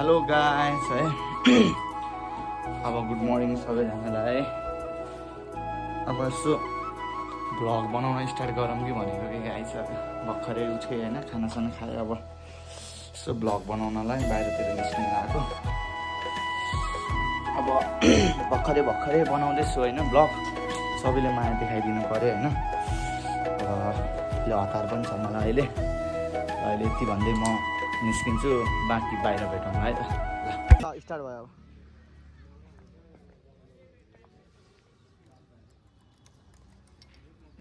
Hello guys है अब good morning सबैजनालाई। अब यसो भ्लग बनाउन स्टार्ट गरौँ कि भनेको कि गाइस भर्खरै उठेँ होइन, खानासाना खाएँ। अब यसो भ्लग बनाउनलाई बाहिरतिर निस्किन आएको। अब भर्खरै बनाउँदैछु होइन भ्लग, सबैले माया देखाइदिनु पऱ्यो होइन। अब हतार पनि छ मलाई अहिले यति भन्दै म निस्किन्छु, बाँकी बाहिर भेटौँ है त। ल स्टार्ट भयो अब।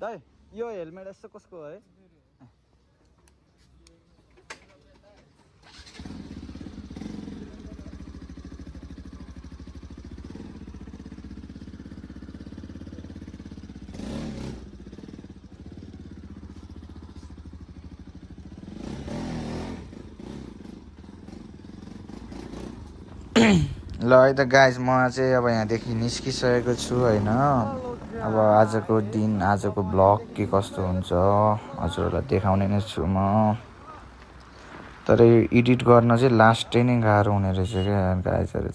दाइ यो हेलमेट यसो कसको हो है? ल है त गाइस, म चाहिँ अब यहाँदेखि निस्किसकेको छु होइन। अब आजको दिन, आजको ब्लग के कस्तो हुन्छ हजुरहरूलाई देखाउने नै छु म। तर यो एडिट गर्न चाहिँ लास्टै नै गाह्रो हुने रहेछ क्या गाइसहरू।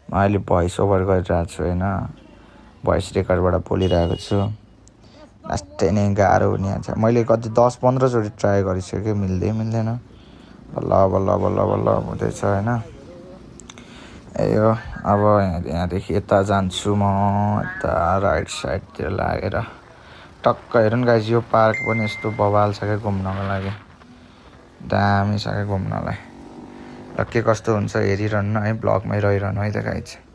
म अहिले भोइस ओभर गरिरहेको छु होइन, भोइस रेकर्डबाट बोलिरहेको छु। लास्टै नै गाह्रो हुने छ। मैले कति 10-15 चोटि ट्राई गरिसकेँ, मिल्दैन। बल्ल हुँदैछ होइन। यो अब यहाँदेखि यता जान्छु म, यता राइट साइडतिर लागेर। टक्क हेर्नु गाइस, यो पार्क पनि यस्तो बवाल छ क्या घुम्नको लागि, दामी छ क्या घुम्नलाई। र के कस्तो हुन्छ हेरिरहनु है, ब्लगमै रहिरहनु है त गाइस।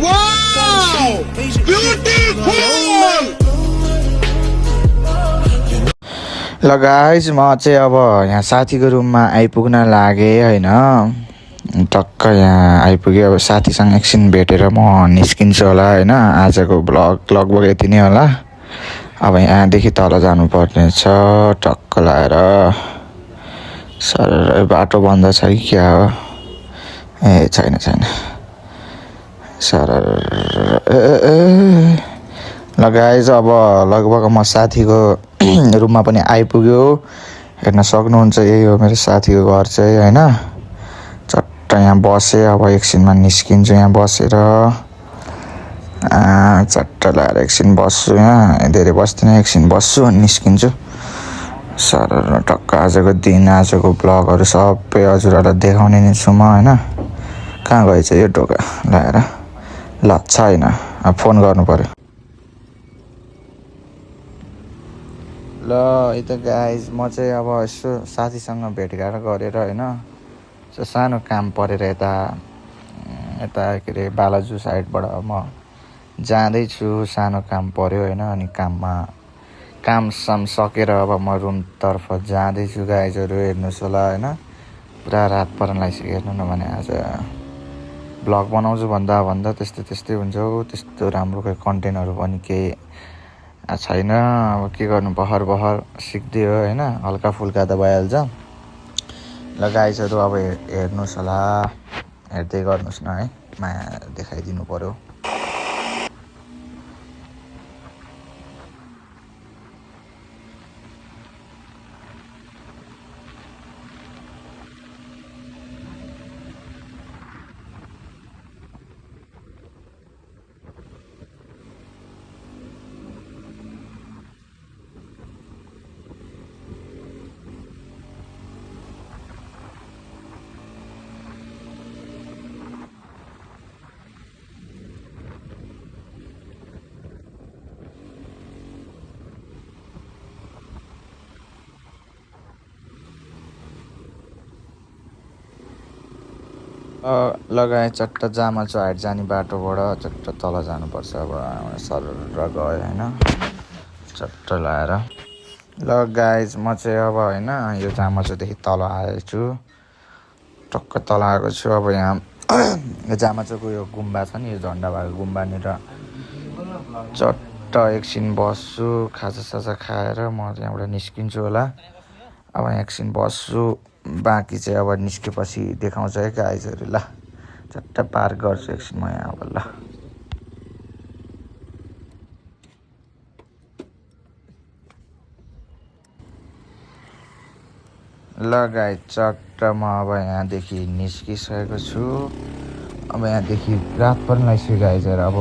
Wow! Beautiful! ल गाइस, म चाहिँ अब यहाँ साथीको रुममा आइपुग्न लागेँ होइन। टक्क यहाँ आइपुगेँ। अब साथीसँग एकछिन भेटेर म निस्किन्छु होला होइन। आजको ब्लग लगभग यति नै होला। अब यहाँदेखि तल जानुपर्ने छ टक्क लाएर। सर बाटो बन्द छ कि क्या हो? ए छैन सर। ल गाइस, अब लगभग म साथीको रुममा पनि आइपुग्यो। हेर्न सक्नुहुन्छ यही हो मेरो साथीको घर चाहिँ होइन। चट्ट यहाँ बसेँ, अब एकछिनमा निस्किन्छु यहाँ बसेर। चट्ट लाएर एकछिन बस्छु, यहाँ धेरै बस्दिनँ, एकछिन बस्छु अनि निस्किन्छु। सर टक्क आजको दिन, आजको ब्लगहरू सबै हजुरहरूलाई देखाउने नै छु म होइन। कहाँ गएछ यो ढोका लाएर? ल छैन, अब फोन गर्नु पऱ्यो। ल है त गाइज, म चाहिँ अब यसो साथीसँग भेटघाट गरेर होइन, यसो सानो काम परेर यता के अरे बालाजु साइडबाट म जाँदैछु। सानो काम पऱ्यो होइन, अनि काम सकेर अब म रुमतर्फ जाँदैछु। गाइजहरू हेर्नुहोस् होला होइन, पुरा रात पर्न लागिसक्यो। हेर्नु न भने आज ब्लग बनाउँछु भन्दा त्यस्तै हुन्छ हौ। त्यस्तो राम्रो कन्टेन्टहरू पनि केही छैन। अब के गर्नु, बहर सिक्दै हो होइन, हल्का फुल्का त भइहाल्छ। ल गाइजहरू अब हेर्नुहोस् होला, हेर्दै गर्नुहोस् न है, माया देखाइदिनु पऱ्यो। लगाएँ चट्ट जामा चहाड जाने बाटोबाट चट्ट तल जानुपर्छ। अब सर गयो होइन, चट्ट लाएर। ल गाइज, म चाहिँ अब होइन यो जामा चौदेखि तल आएछु। टक्क तल आएको छु। अब यहाँ जामाचोको यो गुम्बा छ नि, यो झन्डा भएको गुम्बानिर चट्ट एकछिन बस्छु, खाजासाजा खाएर म त्यहाँबाट निस्किन्छु होला। अब एकछिन बस्छु, बाँकी चाहिँ अब निस्केपछि देखाउँछ है गाइजहरू। ल चट्ट पार्क गर्छु एकछिन म यहाँ अब। ल गाइज चट्ट म अब यहाँदेखि निस्किसकेको छु। अब यहाँदेखि रात पनि लागिसक्यो गाइजहरू। अब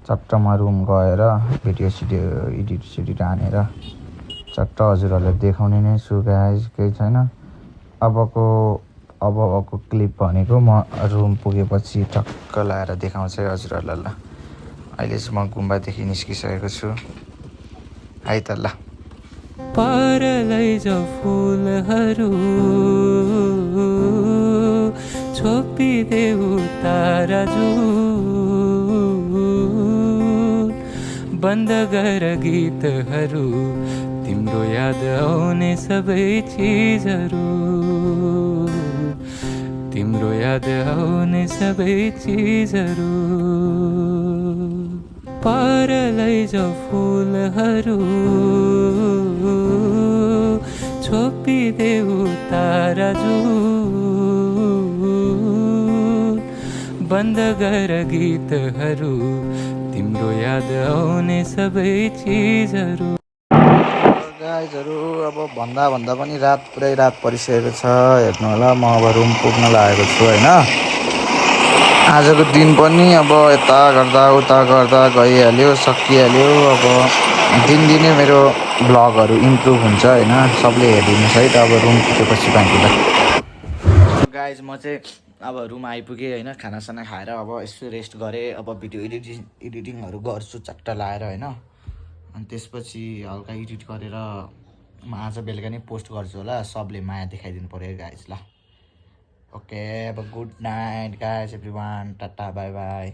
चट्ट म रुम गएर भिडियो सिडियो हानेर चट्ट हजुरहरूलाई देखाउने नै छु गाइज, केही छैन। अबको क्लिप भनेको म रुम पुगेपछि टक्क लाएर देखाउँछु है हजुरहरूलाई। ल अहिले चाहिँ म गुम्बादेखि निस्किसकेको छु है त। ल पारलै जो फुलहरू छोपिदेऊ तारा जुन, बन्द गर गीतहरू तिम्रो याद आउने सबै चिजहरू, तिम्रो याद आउने सबै चिजहरू। पारलै जो फुलहरू छोपिदेऊ तारा जुन, बन्द गर गीतहरू तिम्रो याद आउने सबै चिजहरू। गाइजहरू अब भन्दा पनि पुरै रात परिसकेको छ। हेर्नु होला म अब रुम पुग्न लागेको छु होइन। आजको दिन पनि अब यता गर्दा उता गर्दा गइहाल्यो, सकिहाल्यो। अब दिनदिनै मेरो भ्लगहरू इम्प्रुभ हुन्छ होइन, सबले हेरिदिनुहोस् है त। अब रुम पुगेपछि बाँकीलाई गाइज म चाहिँ अब रुम आइपुगेँ होइन। खानासाना खाएर अब यसो रेस्ट गरेँ। अब भिडियो एडिटिङहरू गर्छु चट्ट लाएर होइन। अनि त्यसपछि हल्का एडिट गरेर म आज बेलुका नै पोस्ट गर्छु होला। सबले माया देखाइदिनु पऱ्यो गाइज। ल ओके अब good night guys everyone, tata bye by.